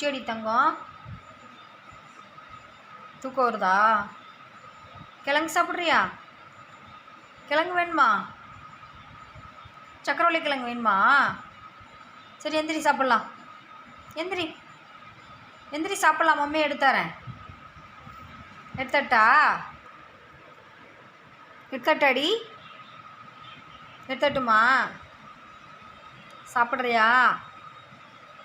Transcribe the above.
பசியோடி தங்கம்? தூக்கம் வருதா? கிழங்கு சாப்பிட்றியா? கிழங்கு வேணுமா? சக்கரவள்ளி கிழங்கு வேணுமா? சரி எந்திரி சாப்பிட்லாம். எந்திரி எந்திரி சாப்பிட்லாம். மம்மி எடுத்துறேன். எடுத்தட்டா? எடுத்தட்டாடி? எடுத்தட்டுமா? சாப்பிட்றியா?